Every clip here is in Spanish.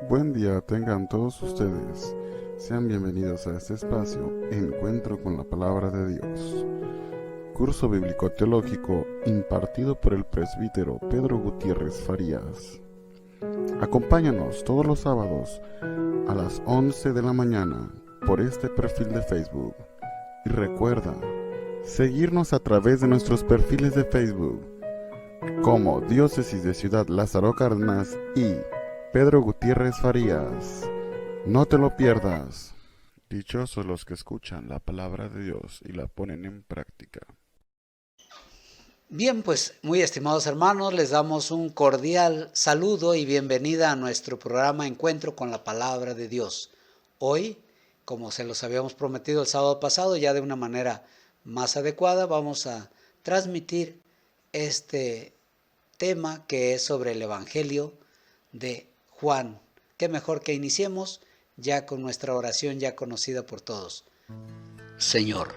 Buen día tengan todos ustedes. Sean bienvenidos a este espacio, Encuentro con la Palabra de Dios. Curso bíblico teológico impartido por el presbítero Pedro Gutiérrez Farías. Acompáñanos todos los sábados a las 11 de la mañana por este perfil de Facebook. Y recuerda, seguirnos a través de nuestros perfiles de Facebook como Diócesis de Ciudad Lázaro Cárdenas y Pedro Gutiérrez Farías. No te lo pierdas. Dichosos los que escuchan la palabra de Dios y la ponen en práctica. Bien, pues muy estimados hermanos, les damos un cordial saludo y bienvenida a nuestro programa Encuentro con la Palabra de Dios. Hoy, como se los habíamos prometido el sábado pasado, ya de una manera más adecuada, vamos a transmitir este tema que es sobre el Evangelio de Juan. Qué mejor que iniciemos ya con nuestra oración ya conocida por todos. Señor,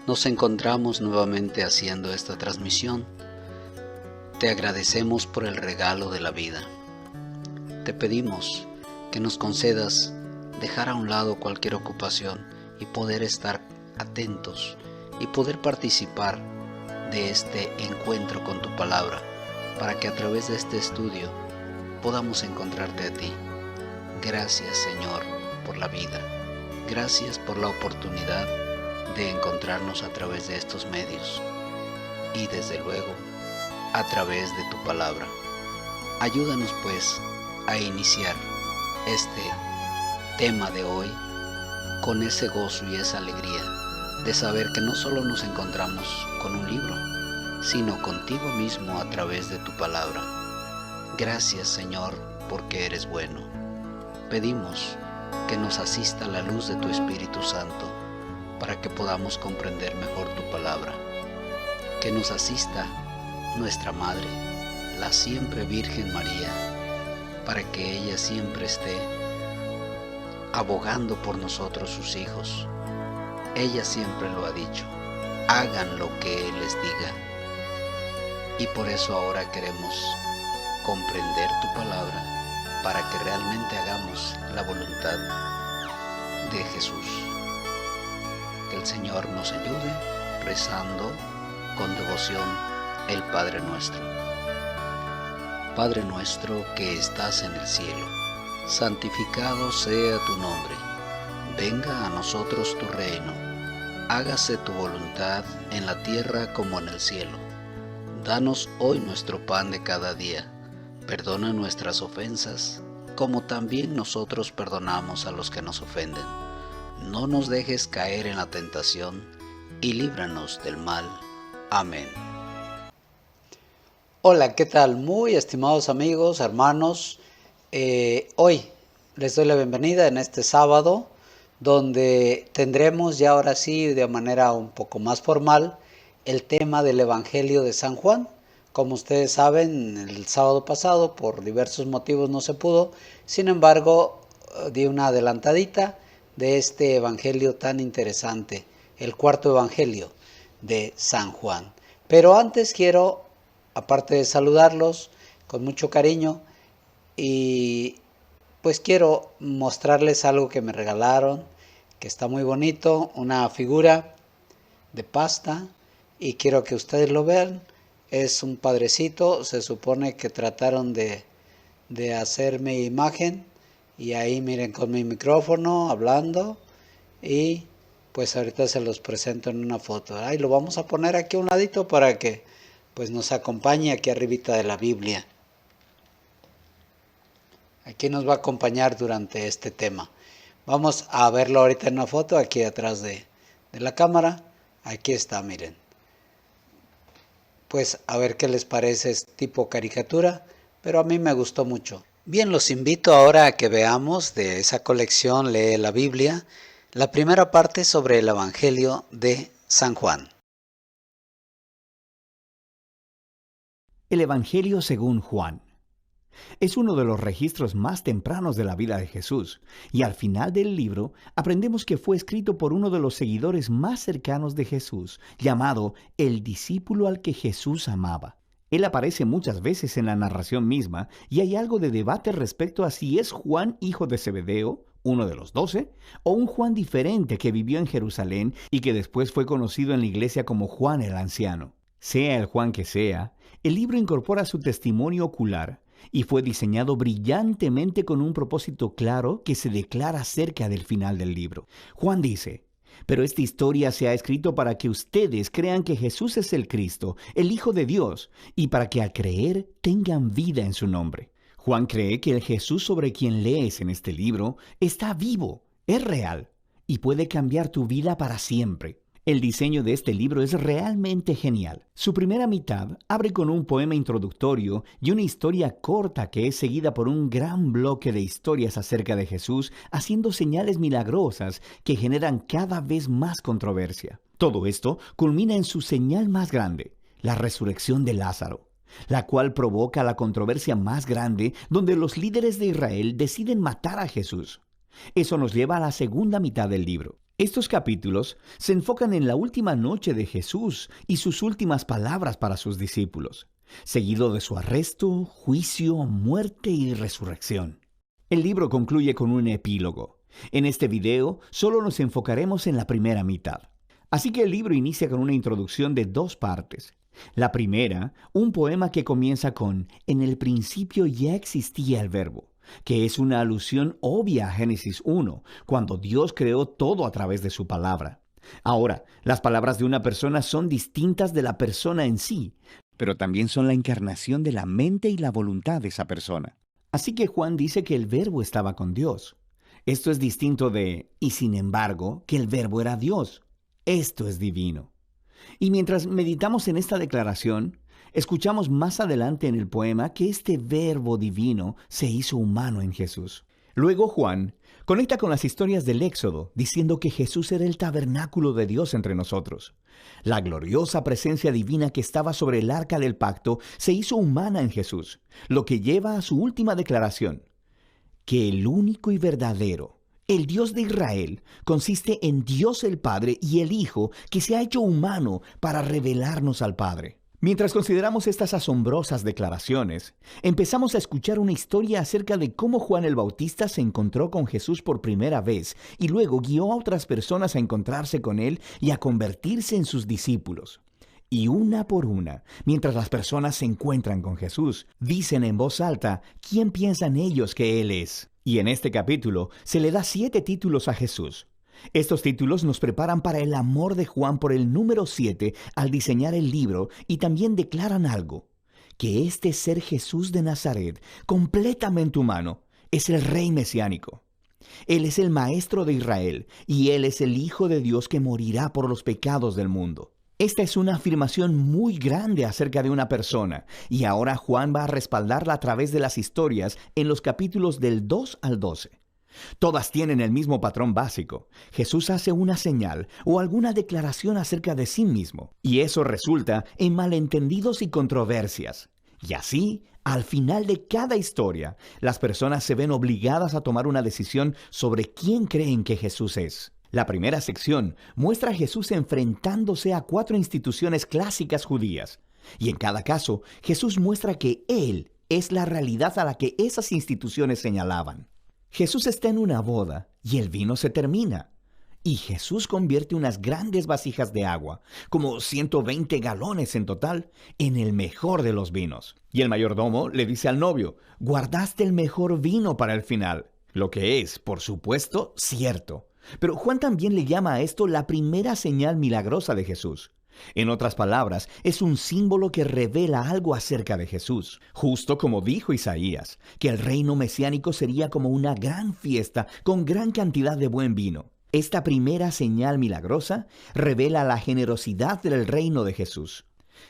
nos encontramos nuevamente haciendo esta transmisión. Te agradecemos por el regalo de la vida. Te pedimos que nos concedas dejar a un lado cualquier ocupación y poder estar atentos y poder participar de este encuentro con tu palabra, para que a través de este estudio podamos encontrarte a ti. Gracias, Señor, por la vida. Gracias por la oportunidad de encontrarnos a través de estos medios y desde luego a través de tu palabra. Ayúdanos pues a iniciar este tema de hoy con ese gozo y esa alegría de saber que no solo nos encontramos con un libro, sino contigo mismo a través de tu palabra. Gracias, Señor, porque eres bueno. Pedimos que nos asista la luz de tu Espíritu Santo para que podamos comprender mejor tu palabra. Que nos asista nuestra Madre, la siempre Virgen María, para que ella siempre esté abogando por nosotros sus hijos. Ella siempre lo ha dicho, hagan lo que Él les diga. Y por eso ahora queremos comprender tu palabra para que realmente hagamos la voluntad de Jesús. Que el Señor nos ayude rezando con devoción el Padre Nuestro. Padre nuestro que estás en el cielo, santificado sea tu nombre. Venga a nosotros tu reino. Hágase tu voluntad en la tierra como en el cielo. Danos hoy nuestro pan de cada día. Perdona nuestras ofensas, como también nosotros perdonamos a los que nos ofenden. No nos dejes caer en la tentación, y líbranos del mal. Amén. Hola, ¿qué tal? Muy estimados amigos, hermanos. Hoy les doy la bienvenida en este sábado, donde tendremos ya ahora sí, de manera un poco más formal, el tema del Evangelio de San Juan. Como ustedes saben, el sábado pasado por diversos motivos no se pudo, sin embargo di una adelantadita de este evangelio tan interesante, el cuarto evangelio de San Juan. Pero antes quiero, aparte de saludarlos con mucho cariño, y pues quiero mostrarles algo que me regalaron, que está muy bonito, una figura de pasta, y quiero que ustedes lo vean. Es un padrecito, se supone que trataron de hacer mi imagen, y ahí miren con mi micrófono hablando, y pues ahorita se los presento en una foto. Ahí lo vamos a poner aquí a un ladito para que pues nos acompañe aquí arribita de la Biblia. Aquí nos va a acompañar durante este tema. Vamos a verlo ahorita en una foto aquí atrás de la cámara. Aquí está, miren. Pues a ver qué les parece, es tipo caricatura, pero a mí me gustó mucho. Bien, los invito ahora a que veamos de esa colección Lee la Biblia, la primera parte sobre el Evangelio de San Juan. El Evangelio según Juan. Es uno de los registros más tempranos de la vida de Jesús, y al final del libro aprendemos que fue escrito por uno de los seguidores más cercanos de Jesús, llamado el discípulo al que Jesús amaba. Él aparece muchas veces en la narración misma y hay algo de debate respecto a si es Juan, hijo de Zebedeo, uno de los 12, o un Juan diferente que vivió en Jerusalén y que después fue conocido en la iglesia como Juan el Anciano. Sea el Juan que sea, el libro incorpora su testimonio ocular y fue diseñado brillantemente con un propósito claro que se declara cerca del final del libro. Juan dice: pero esta historia se ha escrito para que ustedes crean que Jesús es el Cristo, el Hijo de Dios, y para que al creer tengan vida en su nombre. Juan cree que el Jesús sobre quien lees en este libro está vivo, es real, y puede cambiar tu vida para siempre. El diseño de este libro es realmente genial. Su primera mitad abre con un poema introductorio y una historia corta que es seguida por un gran bloque de historias acerca de Jesús, haciendo señales milagrosas que generan cada vez más controversia. Todo esto culmina en su señal más grande, la resurrección de Lázaro, la cual provoca la controversia más grande donde los líderes de Israel deciden matar a Jesús. Eso nos lleva a la segunda mitad del libro. Estos capítulos se enfocan en la última noche de Jesús y sus últimas palabras para sus discípulos, seguido de su arresto, juicio, muerte y resurrección. El libro concluye con un epílogo. En este video solo nos enfocaremos en la primera mitad. Así que el libro inicia con una introducción de 2 partes. La primera, un poema que comienza con «En el principio ya existía el verbo», que es una alusión obvia a Génesis 1, cuando Dios creó todo a través de su palabra. Ahora, las palabras de una persona son distintas de la persona en sí, pero también son la encarnación de la mente y la voluntad de esa persona. Así que Juan dice que el verbo estaba con Dios. Esto es distinto de, y sin embargo, que el verbo era Dios. Esto es divino. Y mientras meditamos en esta declaración, escuchamos más adelante en el poema que este verbo divino se hizo humano en Jesús. Luego Juan conecta con las historias del Éxodo, diciendo que Jesús era el tabernáculo de Dios entre nosotros. La gloriosa presencia divina que estaba sobre el arca del pacto se hizo humana en Jesús, lo que lleva a su última declaración, que el único y verdadero, el Dios de Israel, consiste en Dios el Padre y el Hijo que se ha hecho humano para revelarnos al Padre. Mientras consideramos estas asombrosas declaraciones, empezamos a escuchar una historia acerca de cómo Juan el Bautista se encontró con Jesús por primera vez y luego guió a otras personas a encontrarse con él y a convertirse en sus discípulos. Y una por una, mientras las personas se encuentran con Jesús, dicen en voz alta quién piensan ellos que Él es. Y en este capítulo se le da 7 títulos a Jesús. Estos títulos nos preparan para el amor de Juan por el número 7 al diseñar el libro y también declaran algo, que este ser Jesús de Nazaret, completamente humano, es el Rey mesiánico. Él es el Maestro de Israel y Él es el Hijo de Dios que morirá por los pecados del mundo. Esta es una afirmación muy grande acerca de una persona y ahora Juan va a respaldarla a través de las historias en los capítulos del 2 al 12. Todas tienen el mismo patrón básico. Jesús hace una señal o alguna declaración acerca de sí mismo, y eso resulta en malentendidos y controversias. Y así, al final de cada historia, las personas se ven obligadas a tomar una decisión sobre quién creen que Jesús es. La primera sección muestra a Jesús enfrentándose a 4 instituciones clásicas judías, y en cada caso, Jesús muestra que Él es la realidad a la que esas instituciones señalaban. Jesús está en una boda y el vino se termina. Y Jesús convierte unas grandes vasijas de agua, como 120 galones en total, en el mejor de los vinos. Y el mayordomo le dice al novio, guardaste el mejor vino para el final. Lo que es, por supuesto, cierto. Pero Juan también le llama a esto la primera señal milagrosa de Jesús. En otras palabras, es un símbolo que revela algo acerca de Jesús, justo como dijo Isaías, que el reino mesiánico sería como una gran fiesta con gran cantidad de buen vino. Esta primera señal milagrosa revela la generosidad del reino de Jesús.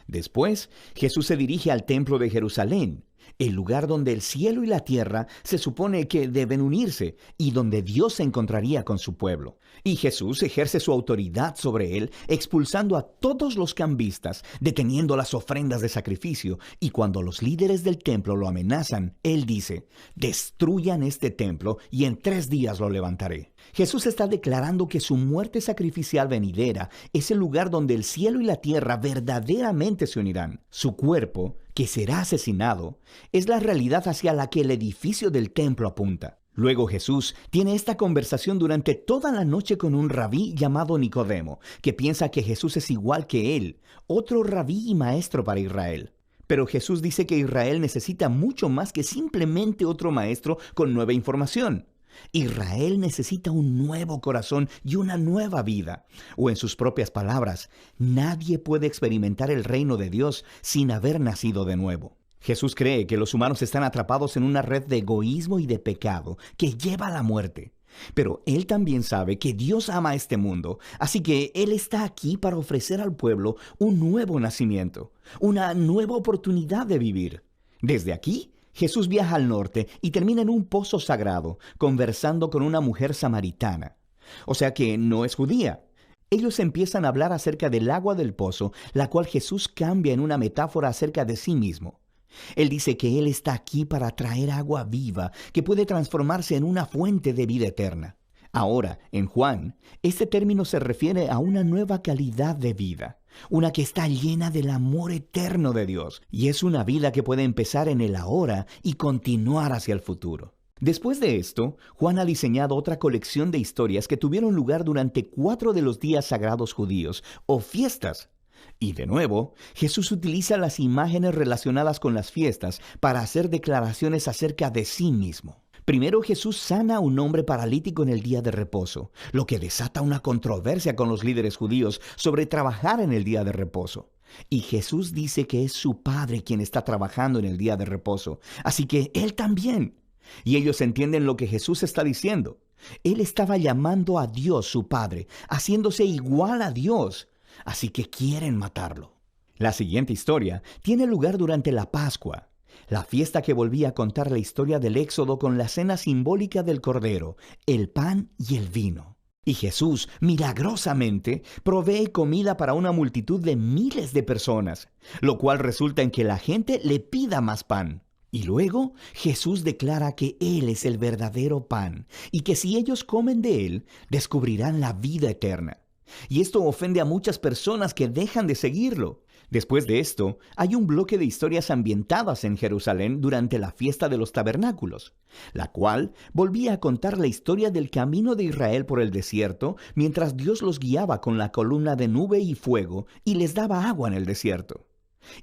Después, Jesús se dirige al templo de Jerusalén, el lugar donde el cielo y la tierra se supone que deben unirse y donde Dios se encontraría con su pueblo. Y Jesús ejerce su autoridad sobre él, expulsando a todos los cambistas, deteniendo las ofrendas de sacrificio, y cuando los líderes del templo lo amenazan, él dice, destruyan este templo y en 3 días lo levantaré. Jesús está declarando que su muerte sacrificial venidera es el lugar donde el cielo y la tierra verdaderamente se unirán. Su cuerpo, que será asesinado, es la realidad hacia la que el edificio del templo apunta. Luego Jesús tiene esta conversación durante toda la noche con un rabí llamado Nicodemo, que piensa que Jesús es igual que él, otro rabí y maestro para Israel. Pero Jesús dice que Israel necesita mucho más que simplemente otro maestro con nueva información. Israel necesita un nuevo corazón y una nueva vida. O en sus propias palabras, nadie puede experimentar el reino de Dios sin haber nacido de nuevo. Jesús cree que los humanos están atrapados en una red de egoísmo y de pecado que lleva a la muerte. Pero Él también sabe que Dios ama a este mundo, así que Él está aquí para ofrecer al pueblo un nuevo nacimiento, una nueva oportunidad de vivir. Desde aquí, Jesús viaja al norte y termina en un pozo sagrado, conversando con una mujer samaritana. O sea que no es judía. Ellos empiezan a hablar acerca del agua del pozo, la cual Jesús cambia en una metáfora acerca de sí mismo. Él dice que Él está aquí para traer agua viva que puede transformarse en una fuente de vida eterna. Ahora, en Juan, este término se refiere a una nueva calidad de vida, una que está llena del amor eterno de Dios, y es una vida que puede empezar en el ahora y continuar hacia el futuro. Después de esto, Juan ha diseñado otra colección de historias que tuvieron lugar durante 4 de los días sagrados judíos, o fiestas. Y de nuevo, Jesús utiliza las imágenes relacionadas con las fiestas para hacer declaraciones acerca de sí mismo. Primero, Jesús sana a un hombre paralítico en el día de reposo, lo que desata una controversia con los líderes judíos sobre trabajar en el día de reposo. Y Jesús dice que es su Padre quien está trabajando en el día de reposo, así que Él también. Y ellos entienden lo que Jesús está diciendo. Él estaba llamando a Dios su Padre, haciéndose igual a Dios. Así que quieren matarlo. La siguiente historia tiene lugar durante la Pascua, la fiesta que volvía a contar la historia del Éxodo con la cena simbólica del Cordero, el pan y el vino. Y Jesús, milagrosamente, provee comida para una multitud de miles de personas, lo cual resulta en que la gente le pida más pan. Y luego Jesús declara que Él es el verdadero pan y que si ellos comen de Él, descubrirán la vida eterna. Y esto ofende a muchas personas que dejan de seguirlo. Después de esto, hay un bloque de historias ambientadas en Jerusalén durante la fiesta de los tabernáculos, la cual volvía a contar la historia del camino de Israel por el desierto mientras Dios los guiaba con la columna de nube y fuego y les daba agua en el desierto.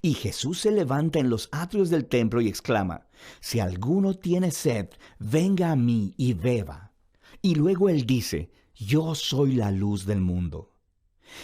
Y Jesús se levanta en los atrios del templo y exclama: «Si alguno tiene sed, venga a mí y beba». Y luego Él dice: «Yo soy la luz del mundo».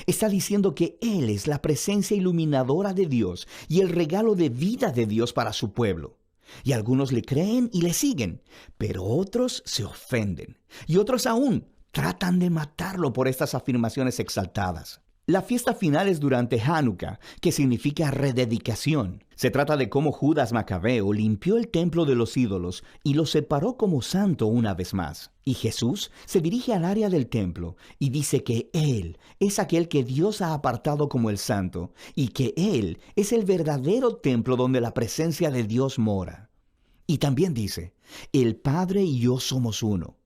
Está diciendo que Él es la presencia iluminadora de Dios y el regalo de vida de Dios para su pueblo. Y algunos le creen y le siguen, pero otros se ofenden. Y otros aún tratan de matarlo por estas afirmaciones exaltadas. La fiesta final es durante Hanukkah, que significa rededicación. Se trata de cómo Judas Macabeo limpió el templo de los ídolos y lo separó como santo una vez más. Y Jesús se dirige al área del templo y dice que Él es aquel que Dios ha apartado como el santo y que Él es el verdadero templo donde la presencia de Dios mora. Y también dice: «El Padre y yo somos uno».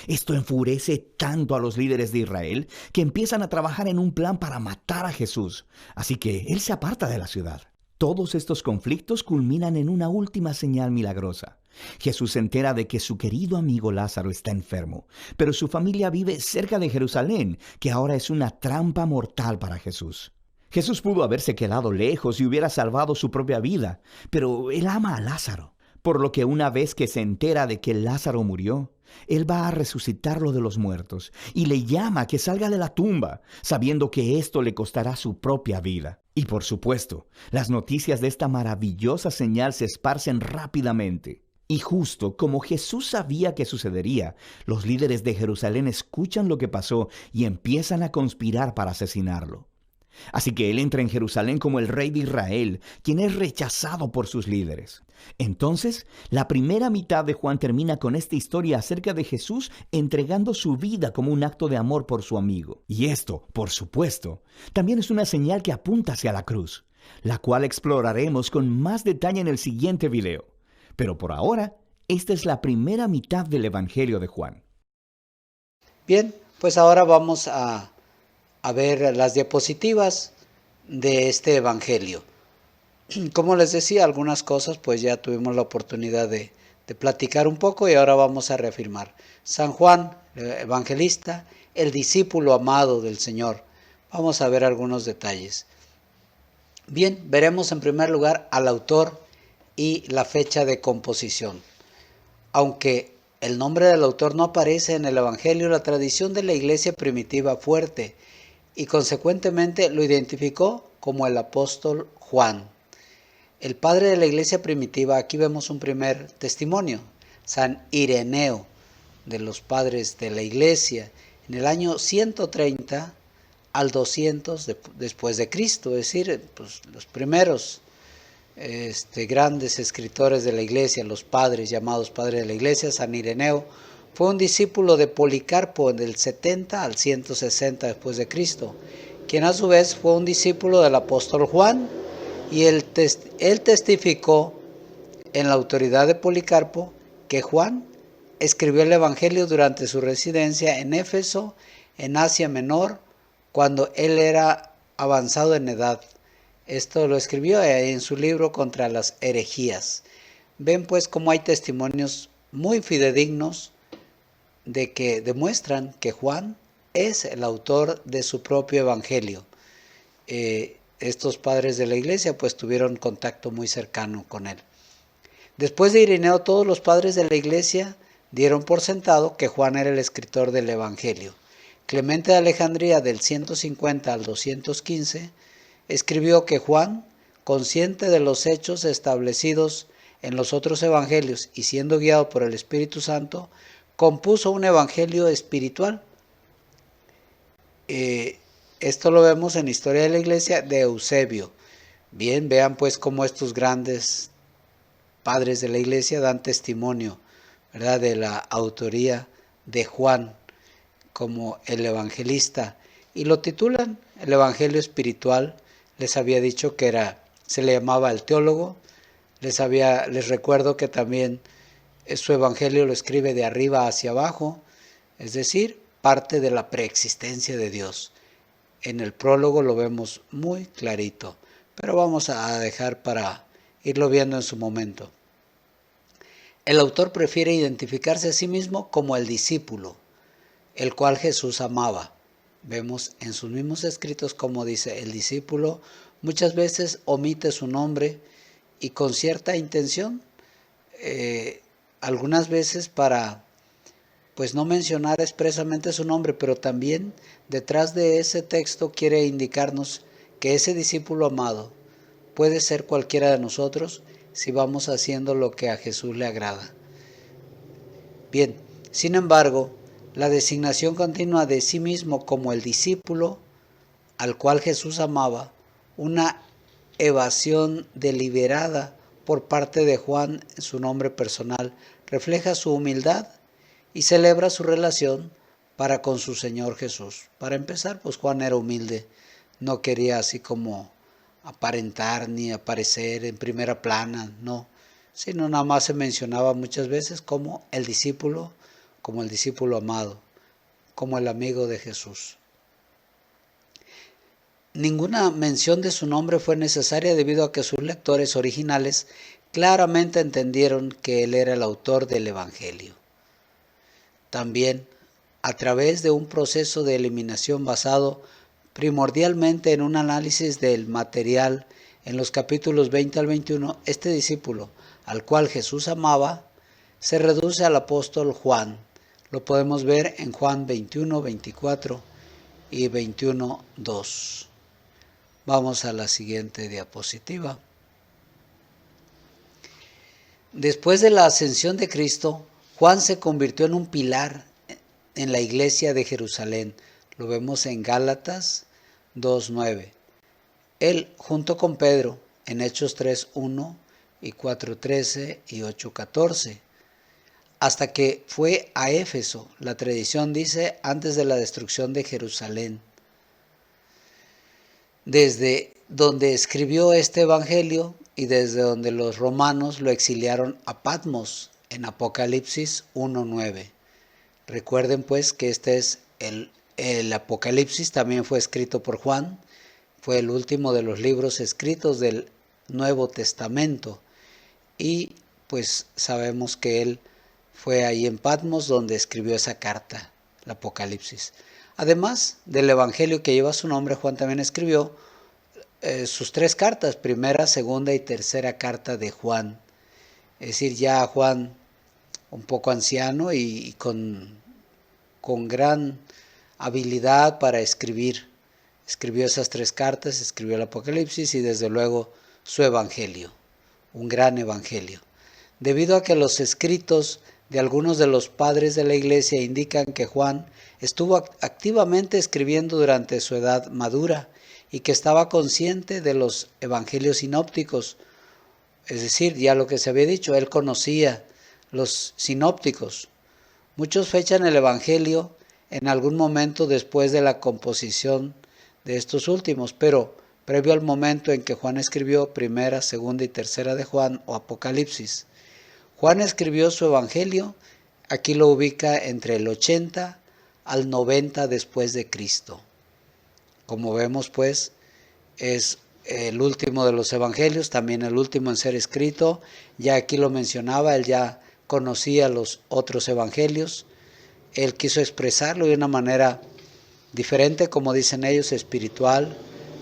Esto enfurece tanto a los líderes de Israel que empiezan a trabajar en un plan para matar a Jesús. Así que Él se aparta de la ciudad. Todos estos conflictos culminan en una última señal milagrosa. Jesús se entera de que su querido amigo Lázaro está enfermo, pero su familia vive cerca de Jerusalén, que ahora es una trampa mortal para Jesús. Jesús pudo haberse quedado lejos y hubiera salvado su propia vida, pero Él ama a Lázaro. Por lo que una vez que se entera de que Lázaro murió, Él va a resucitarlo de los muertos y le llama a que salga de la tumba, sabiendo que esto le costará su propia vida. Y por supuesto, las noticias de esta maravillosa señal se esparcen rápidamente. Y justo como Jesús sabía que sucedería, los líderes de Jerusalén escuchan lo que pasó y empiezan a conspirar para asesinarlo. Así que Él entra en Jerusalén como el rey de Israel, quien es rechazado por sus líderes. Entonces, la primera mitad de Juan termina con esta historia acerca de Jesús entregando su vida como un acto de amor por su amigo. Y esto, por supuesto, también es una señal que apunta hacia la cruz, la cual exploraremos con más detalle en el siguiente video. Pero por ahora, esta es la primera mitad del Evangelio de Juan. Bien, pues ahora vamos a ver las diapositivas de este Evangelio. Como les decía, algunas cosas pues ya tuvimos la oportunidad de platicar un poco y ahora vamos a reafirmar. San Juan, el evangelista, el discípulo amado del Señor. Vamos a ver algunos detalles. Bien, veremos en primer lugar al autor y la fecha de composición. Aunque el nombre del autor no aparece en el Evangelio, la tradición de la iglesia primitiva fuerte y consecuentemente lo identificó como el apóstol Juan. El padre de la iglesia primitiva, aquí vemos un primer testimonio, San Ireneo, de los padres de la iglesia, en el año 130 al 200 después de Cristo, es decir, pues, los primeros grandes escritores de la iglesia, los padres llamados padres de la iglesia. San Ireneo fue un discípulo de Policarpo del 70 al 160 después de Cristo, quien a su vez fue un discípulo del apóstol Juan, y él testificó en la autoridad de Policarpo que Juan escribió el Evangelio durante su residencia en Éfeso, en Asia Menor, cuando él era avanzado en edad. Esto lo escribió en su libro Contra las herejías. Ven pues cómo hay testimonios muy fidedignos de que demuestran que Juan es el autor de su propio Evangelio. Estos padres de la iglesia pues tuvieron contacto muy cercano con él. Después de Ireneo, todos los padres de la iglesia dieron por sentado que Juan era el escritor del Evangelio. Clemente de Alejandría, del 150 al 215, escribió que Juan, consciente de los hechos establecidos en los otros evangelios y siendo guiado por el Espíritu Santo, compuso un evangelio espiritual. Esto lo vemos en Historia de la Iglesia de Eusebio. Bien, vean pues cómo estos grandes padres de la Iglesia dan testimonio, ¿verdad?, de la autoría de Juan como el evangelista, y lo titulan el Evangelio Espiritual. Les había dicho que se le llamaba el teólogo. Les recuerdo que también su evangelio lo escribe de arriba hacia abajo, es decir, parte de la preexistencia de Dios. En el prólogo lo vemos muy clarito, pero vamos a dejar para irlo viendo en su momento. El autor prefiere identificarse a sí mismo como el discípulo, el cual Jesús amaba. Vemos en sus mismos escritos como dice, el discípulo muchas veces omite su nombre y con cierta intención, algunas veces para pues no mencionar expresamente su nombre, pero también detrás de ese texto quiere indicarnos que ese discípulo amado puede ser cualquiera de nosotros si vamos haciendo lo que a Jesús le agrada. Bien, sin embargo, la designación continua de sí mismo como el discípulo al cual Jesús amaba, una evasión deliberada por parte de Juan en su nombre personal, refleja su humildad y celebra su relación para con su Señor Jesús. Para empezar, pues Juan era humilde, no quería así como aparentar ni aparecer en primera plana, no, sino nada más se mencionaba muchas veces como el discípulo amado, como el amigo de Jesús. Ninguna mención de su nombre fue necesaria debido a que sus lectores originales claramente entendieron que él era el autor del Evangelio. También, a través de un proceso de eliminación basado primordialmente en un análisis del material en los capítulos 20 al 21, este discípulo, al cual Jesús amaba, se reduce al apóstol Juan. Lo podemos ver en Juan 21, 24 y 21, 2. Vamos a la siguiente diapositiva. Después de la ascensión de Cristo, Juan se convirtió en un pilar en la iglesia de Jerusalén. Lo vemos en Gálatas 2:9. Él, junto con Pedro, en Hechos 3:1 y 4:13 y 8:14. Hasta que fue a Éfeso, la tradición dice, antes de la destrucción de Jerusalén, desde donde escribió este evangelio y desde donde los romanos lo exiliaron a Patmos en Apocalipsis 1:9. Recuerden pues que este es el Apocalipsis, también fue escrito por Juan, fue el último de los libros escritos del Nuevo Testamento. Y pues sabemos que él fue ahí en Patmos donde escribió esa carta, el Apocalipsis. Además del Evangelio que lleva su nombre, Juan también escribió sus 3 cartas, primera, segunda y tercera carta de Juan. Es decir, ya Juan un poco anciano y con gran habilidad para escribir. Escribió esas 3 cartas, escribió el Apocalipsis y desde luego su Evangelio, un gran Evangelio. Debido a que los escritos de algunos de los padres de la Iglesia indican que Juan estuvo activamente escribiendo durante su edad madura y que estaba consciente de los evangelios sinópticos, es decir, ya lo que se había dicho, él conocía los sinópticos. Muchos fechan el Evangelio en algún momento después de la composición de estos últimos, pero previo al momento en que Juan escribió primera, segunda y tercera de Juan o Apocalipsis. Juan escribió su Evangelio, aquí lo ubica entre el 80 al 90 después de Cristo. Como vemos, pues, es el último de los Evangelios, también el último en ser escrito. Ya aquí lo mencionaba, él ya conocía los otros Evangelios. Él quiso expresarlo de una manera diferente, como dicen ellos, espiritual,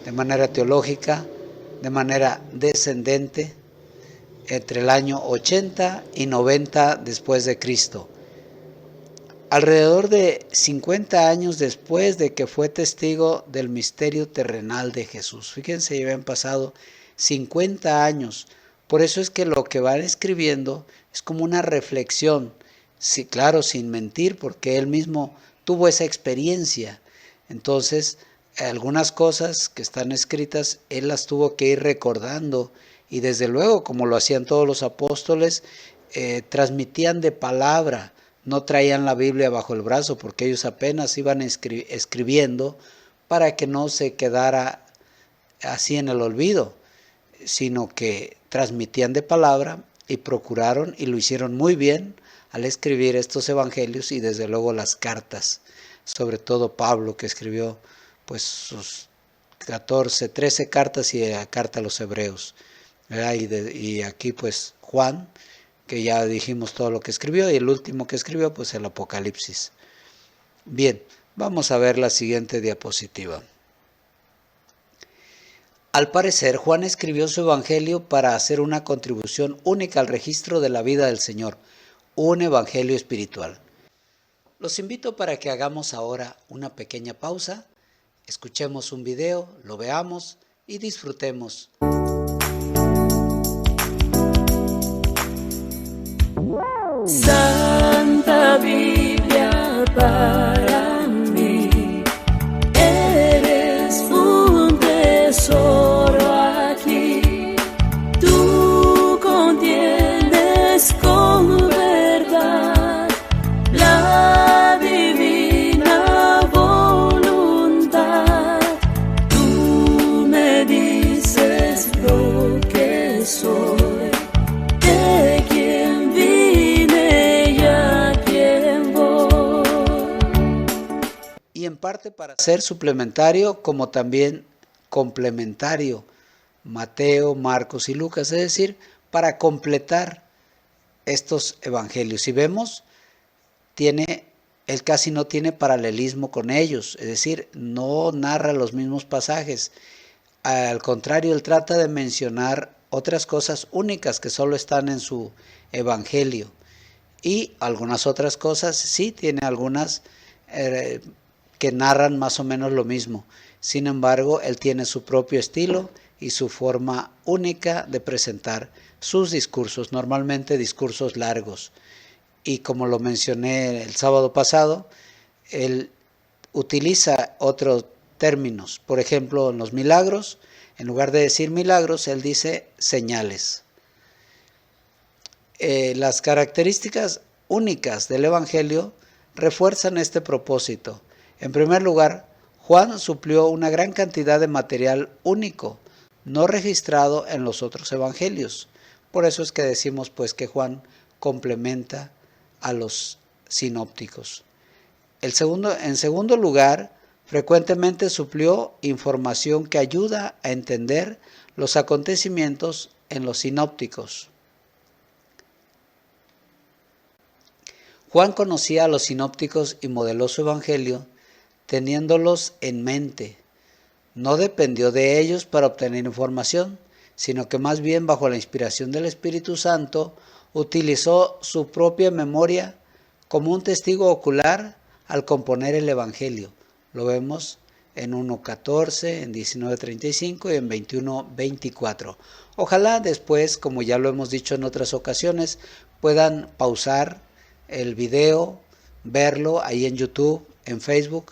de manera teológica, de manera descendente, entre el año 80 y 90 después de Cristo. Alrededor de 50 años después de que fue testigo del misterio terrenal de Jesús. Fíjense, ya habían pasado 50 años. Por eso es que lo que van escribiendo es como una reflexión. Sí, claro, sin mentir, porque él mismo tuvo esa experiencia. Entonces, algunas cosas que están escritas, él las tuvo que ir recordando. Y desde luego, como lo hacían todos los apóstoles, transmitían de palabra. No traían la Biblia bajo el brazo porque ellos apenas iban escribiendo para que no se quedara así en el olvido, sino que transmitían de palabra y procuraron y lo hicieron muy bien al escribir estos evangelios y desde luego las cartas, sobre todo Pablo, que escribió pues sus 13 cartas y la carta a los hebreos, y aquí pues Juan, que ya dijimos todo lo que escribió, y el último que escribió, pues el Apocalipsis. Bien, vamos a ver la siguiente diapositiva. Al parecer, Juan escribió su evangelio para hacer una contribución única al registro de la vida del Señor, un evangelio espiritual. Los invito para que hagamos ahora una pequeña pausa, escuchemos un video, lo veamos y disfrutemos. Santa Biblia para mí, eres un tesoro aquí, tú contienes con verdad la divina voluntad, tú me dices lo que soy. Y en parte para ser suplementario como también complementario, Mateo, Marcos y Lucas, es decir, para completar estos evangelios. Si vemos, él casi no tiene paralelismo con ellos, es decir, no narra los mismos pasajes. Al contrario, él trata de mencionar otras cosas únicas que solo están en su evangelio. Y algunas otras cosas, sí, tiene algunas que narran más o menos lo mismo. Sin embargo, él tiene su propio estilo y su forma única de presentar sus discursos, normalmente discursos largos. Y como lo mencioné el sábado pasado, él utiliza otros términos. Por ejemplo, en los milagros, en lugar de decir milagros, él dice señales. Las características únicas del Evangelio refuerzan este propósito. En primer lugar, Juan suplió una gran cantidad de material único, no registrado en los otros evangelios. Por eso es que decimos pues que Juan complementa a los sinópticos. En segundo lugar, Frecuentemente suplió información que ayuda a entender los acontecimientos en los sinópticos. Juan conocía a los sinópticos y modeló su evangelio teniéndolos en mente. No dependió de ellos para obtener información, sino que más bien bajo la inspiración del Espíritu Santo utilizó su propia memoria como un testigo ocular al componer el evangelio. Lo vemos en 1.14, en 19.35 y en 21.24. Ojalá después, como ya lo hemos dicho en otras ocasiones, puedan pausar el video, verlo ahí en YouTube, en Facebook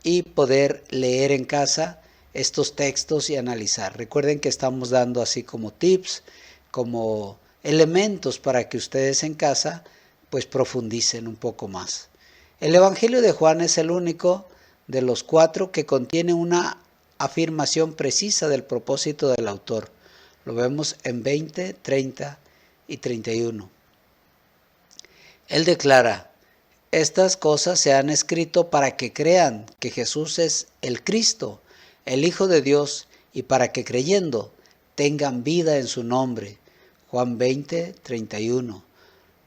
y poder leer en casa estos textos y analizar. Recuerden que estamos dando así como tips, como elementos para que ustedes en casa pues profundicen un poco más. El Evangelio de Juan es el único de los 4 que contiene una afirmación precisa del propósito del autor. Lo vemos en 20, 30 y 31. Él declara: estas cosas se han escrito para que crean que Jesús es el Cristo, el Hijo de Dios, y para que creyendo tengan vida en su nombre. Juan 20, 31.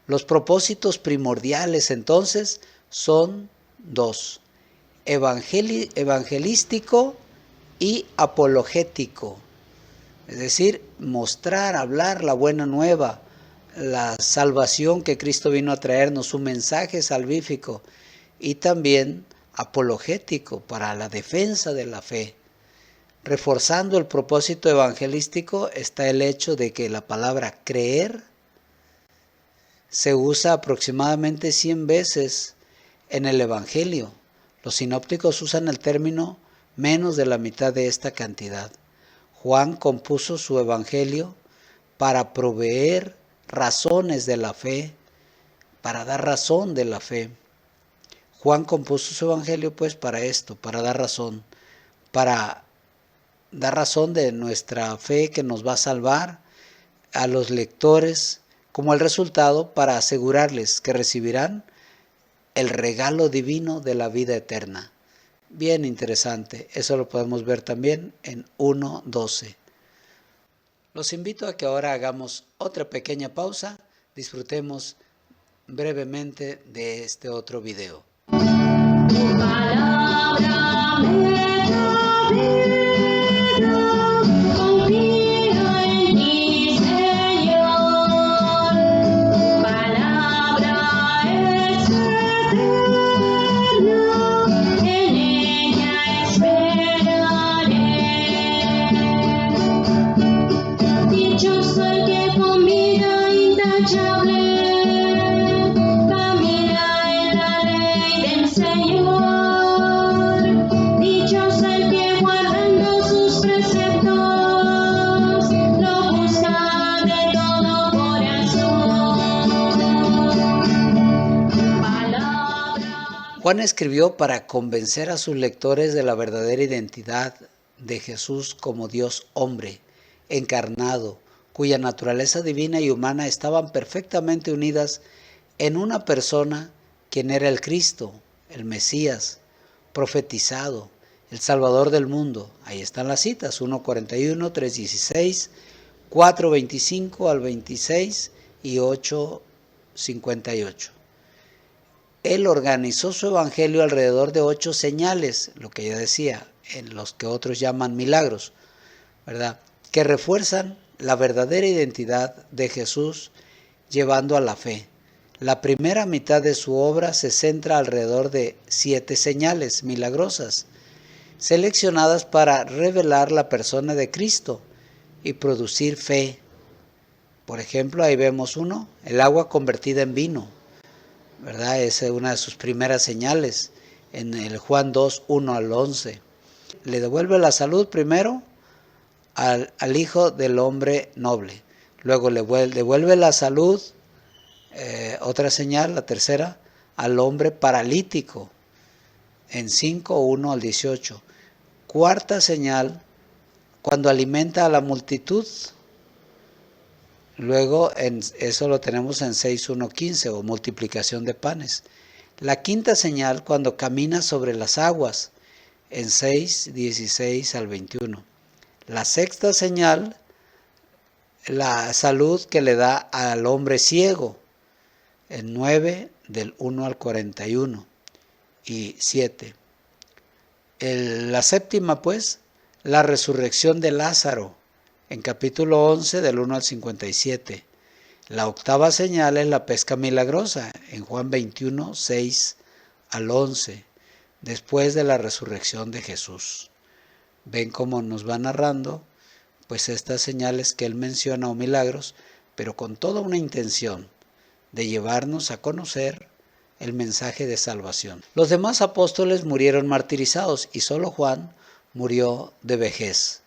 Los propósitos primordiales entonces son 2: evangelístico y apologético, es decir, mostrar, hablar la buena nueva, la salvación que Cristo vino a traernos, un mensaje salvífico, y también apologético para la defensa de la fe. Reforzando el propósito evangelístico está el hecho de que la palabra creer se usa aproximadamente 100 veces en el Evangelio. Los sinópticos usan el término menos de la mitad de esta cantidad. Juan compuso su Evangelio para proveer razones de la fe, para dar razón de la fe. Juan compuso su Evangelio pues para esto, para dar razón de nuestra fe que nos va a salvar a los lectores, como el resultado para asegurarles que recibirán el regalo divino de la vida eterna. Bien interesante, eso lo podemos ver también en 1.12. Los invito a que ahora hagamos otra pequeña pausa, disfrutemos brevemente de este otro video. Juan escribió para convencer a sus lectores de la verdadera identidad de Jesús como Dios hombre, encarnado, cuya naturaleza divina y humana estaban perfectamente unidas en una persona, quien era el Cristo, el Mesías, profetizado, el Salvador del mundo. Ahí están las citas, 1.41, 3.16, 4.25 al 26 y 8.58. Él organizó su evangelio alrededor de 8 señales, lo que ya decía, en los que otros llaman milagros, ¿verdad?, que refuerzan la verdadera identidad de Jesús llevando a la fe. La primera mitad de su obra se centra alrededor de 7 señales milagrosas, seleccionadas para revelar la persona de Cristo y producir fe. Por ejemplo, ahí vemos uno, el agua convertida en vino, ¿verdad? Esa es una de sus primeras señales en el Juan 2, 1 al 11. Le devuelve la salud primero al hijo del hombre noble. Luego le devuelve la salud, otra señal, la tercera, al hombre paralítico en 5, 1 al 18. Cuarta señal, cuando alimenta a la multitud. Luego eso lo tenemos en 6.1.15 o multiplicación de panes. La quinta señal cuando camina sobre las aguas en 6, 16 al 21. La sexta señal, la salud que le da al hombre ciego, en 9, del 1 al 41 y 7. La séptima, pues, la resurrección de Lázaro, en capítulo 11, del 1 al 57. La octava señal es la pesca milagrosa, en Juan 21, 6 al 11, después de la resurrección de Jesús. Ven cómo nos va narrando, pues estas señales que él menciona o milagros, pero con toda una intención de llevarnos a conocer el mensaje de salvación. Los demás apóstoles murieron martirizados y solo Juan murió de vejez.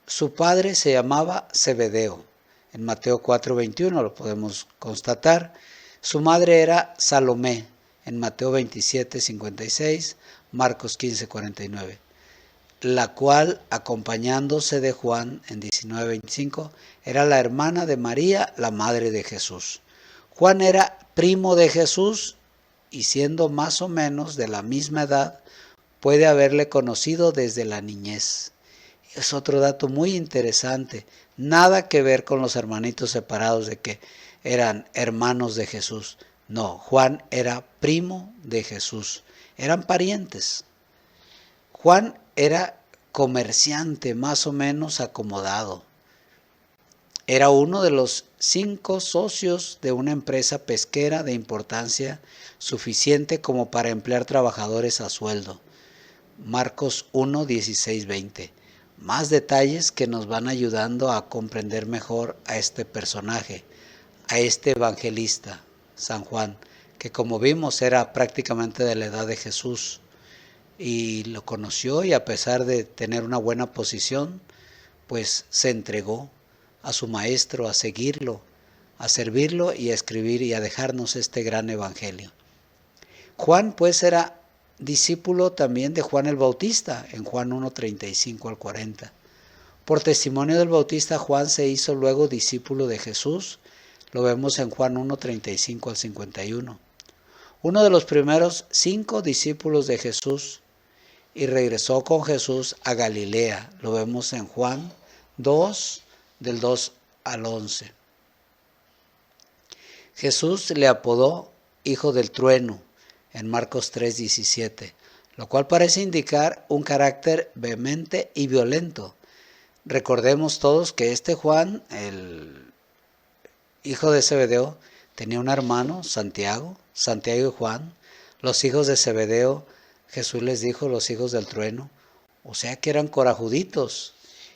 Su padre se llamaba Zebedeo. En Mateo 4:21 lo podemos constatar. Su madre era Salomé. En Mateo 27:56, Marcos 15:49. La cual, acompañándose de Juan en 19:25, era la hermana de María, la madre de Jesús. Juan era primo de Jesús y siendo más o menos de la misma edad, puede haberle conocido desde la niñez. Es otro dato muy interesante, nada que ver con los hermanitos separados de que eran hermanos de Jesús. No, Juan era primo de Jesús, eran parientes. Juan era comerciante más o menos acomodado. Era uno de los 5 socios de una empresa pesquera de importancia suficiente como para emplear trabajadores a sueldo. Marcos 1, 16, 20. Más detalles que nos van ayudando a comprender mejor a este personaje, a este evangelista, San Juan, que como vimos era prácticamente de la edad de Jesús y lo conoció y a pesar de tener una buena posición, pues se entregó a su maestro, a seguirlo, a servirlo y a escribir y a dejarnos este gran evangelio. Juan pues era discípulo también de Juan el Bautista, en Juan 1, 35 al 40. Por testimonio del Bautista, Juan se hizo luego discípulo de Jesús, lo vemos en Juan 1, 35 al 51. Uno de los primeros 5 discípulos de Jesús y regresó con Jesús a Galilea, lo vemos en Juan 2, del 2 al 11. Jesús le apodó Hijo del Trueno en Marcos 3, 17, lo cual parece indicar un carácter vehemente y violento. Recordemos todos que este Juan, el hijo de Zebedeo, tenía un hermano, Santiago y Juan. Los hijos de Zebedeo, Jesús les dijo los hijos del trueno, o sea que eran corajuditos.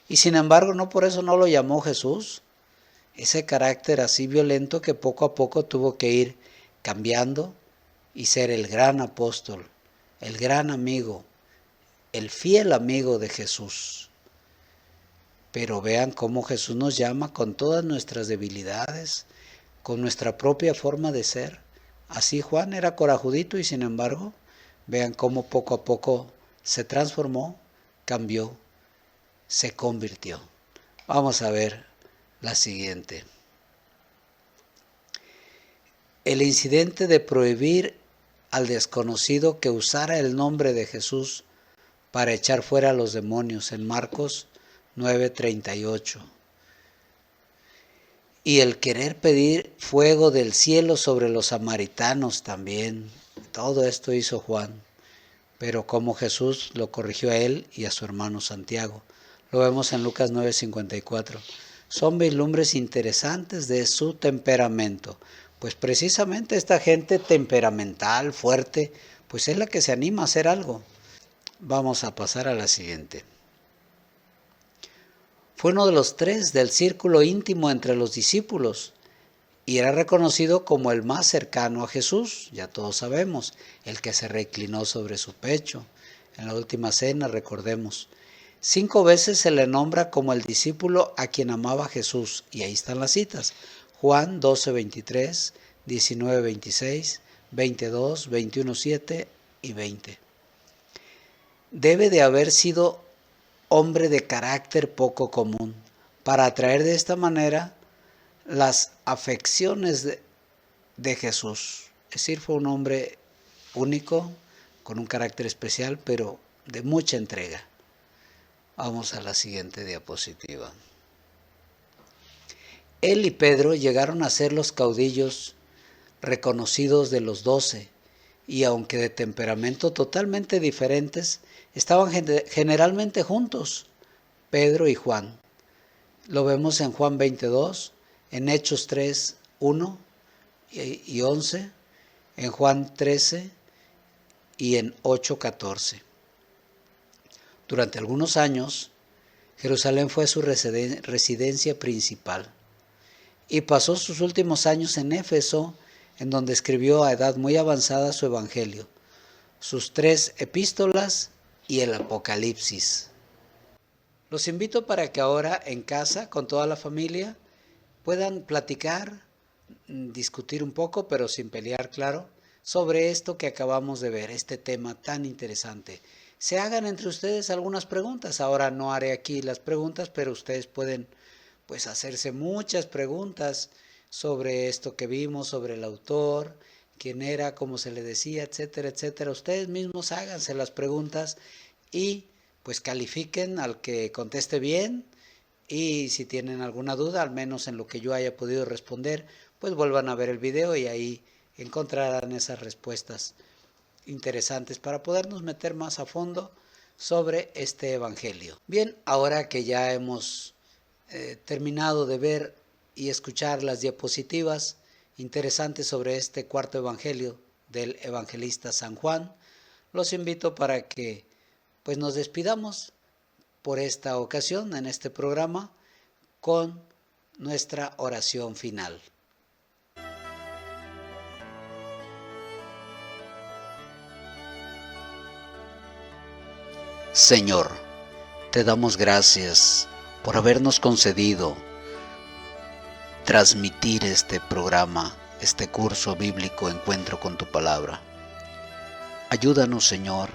Y sin embargo, no por eso no lo llamó Jesús. Ese carácter así violento que poco a poco tuvo que ir cambiando y ser el gran apóstol, el gran amigo, el fiel amigo de Jesús. Pero vean cómo Jesús nos llama con todas nuestras debilidades, con nuestra propia forma de ser. Así Juan era corajudito y sin embargo, vean cómo poco a poco se transformó, cambió, se convirtió. Vamos a ver la siguiente. El incidente de prohibir al desconocido que usara el nombre de Jesús para echar fuera a los demonios en Marcos 9:38. Y el querer pedir fuego del cielo sobre los samaritanos también. Todo esto hizo Juan, pero como Jesús lo corrigió a él y a su hermano Santiago. Lo vemos en Lucas 9:54. Son vislumbres interesantes de su temperamento. Pues precisamente esta gente temperamental, fuerte, pues es la que se anima a hacer algo. Vamos a pasar a la siguiente. Fue uno de los 3 del círculo íntimo entre los discípulos y era reconocido como el más cercano a Jesús, ya todos sabemos, el que se reclinó sobre su pecho. En la última cena, recordemos, 5 veces se le nombra como el discípulo a quien amaba Jesús, y ahí están las citas. Juan 12:23, 19:26, 22, 21:7 y 20. Debe de haber sido hombre de carácter poco común para atraer de esta manera las afecciones de Jesús. Es decir, fue un hombre único, con un carácter especial, pero de mucha entrega. Vamos a la siguiente diapositiva. Él y Pedro llegaron a ser los caudillos reconocidos de los 12, y aunque de temperamento totalmente diferentes, estaban generalmente juntos, Pedro y Juan. Lo vemos en Juan 22, en Hechos 3, 1 y 11, en Juan 13 y en 8, 14. Durante algunos años, Jerusalén fue su residencia principal y pasó sus últimos años en Éfeso, en donde escribió a edad muy avanzada su Evangelio, sus 3 epístolas y el Apocalipsis. Los invito para que ahora en casa, con toda la familia, puedan platicar, discutir un poco, pero sin pelear, claro, sobre esto que acabamos de ver, este tema tan interesante. Se hagan entre ustedes algunas preguntas. Ahora no haré aquí las preguntas, pero ustedes pueden pues hacerse muchas preguntas sobre esto que vimos, sobre el autor, quién era, cómo se le decía, etcétera, etcétera. Ustedes mismos háganse las preguntas y pues califiquen al que conteste bien, y si tienen alguna duda, al menos en lo que yo haya podido responder, pues vuelvan a ver el video y ahí encontrarán esas respuestas interesantes para podernos meter más a fondo sobre este evangelio. Bien, ahora que ya hemos terminado de ver y escuchar las diapositivas interesantes sobre este cuarto evangelio del evangelista San Juan, los invito para que pues nos despidamos por esta ocasión en este programa con nuestra oración final. Señor, te damos gracias por habernos concedido transmitir este programa, este curso bíblico Encuentro con tu Palabra. Ayúdanos, Señor,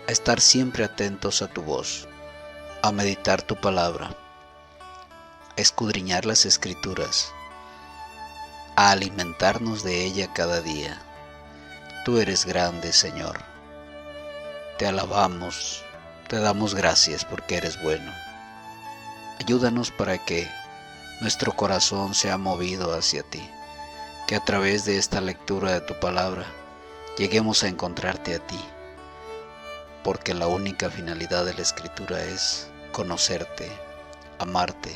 a estar siempre atentos a tu voz, a meditar tu palabra, a escudriñar las Escrituras, a alimentarnos de ella cada día. Tú eres grande, Señor. Te alabamos, te damos gracias porque eres bueno. Ayúdanos para que nuestro corazón sea movido hacia ti, que a través de esta lectura de tu palabra lleguemos a encontrarte a ti, porque la única finalidad de la Escritura es conocerte, amarte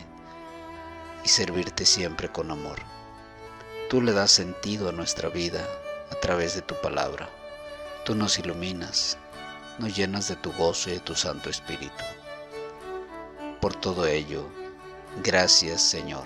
y servirte siempre con amor. Tú le das sentido a nuestra vida a través de tu palabra. Tú nos iluminas, nos llenas de tu gozo y de tu Santo Espíritu. Por todo ello, gracias, Señor.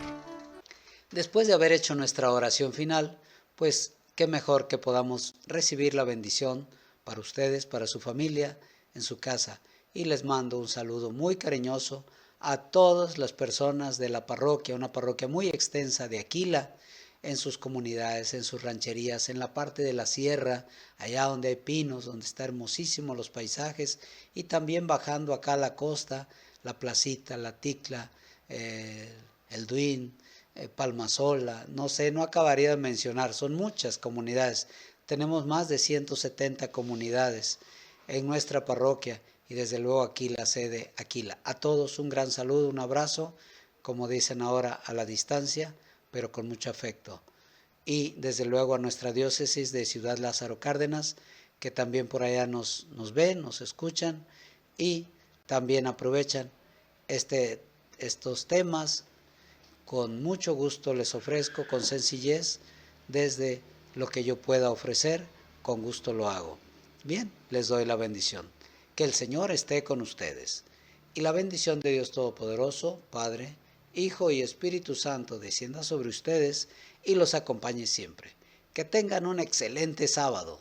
Después de haber hecho nuestra oración final, pues qué mejor que podamos recibir la bendición para ustedes, para su familia, en su casa. Y les mando un saludo muy cariñoso a todas las personas de la parroquia, una parroquia muy extensa de Aquila, en sus comunidades, en sus rancherías, en la parte de la sierra, allá donde hay pinos, donde está hermosísimo los paisajes, y también bajando acá a la costa, la Placita, la Ticla, el Duin, Palmasola, no sé, no acabaría de mencionar, son muchas comunidades. Tenemos más de 170 comunidades en nuestra parroquia y desde luego aquí la sede Aquila. A todos un gran saludo, un abrazo, como dicen ahora, a la distancia, pero con mucho afecto. Y desde luego a nuestra diócesis de Ciudad Lázaro Cárdenas, que también por allá nos ven, nos escuchan y también aprovechan estos temas. Con mucho gusto les ofrezco, con sencillez, desde lo que yo pueda ofrecer, con gusto lo hago. Bien, les doy la bendición. Que el Señor esté con ustedes. Y la bendición de Dios Todopoderoso, Padre, Hijo y Espíritu Santo, descienda sobre ustedes y los acompañe siempre. Que tengan un excelente sábado.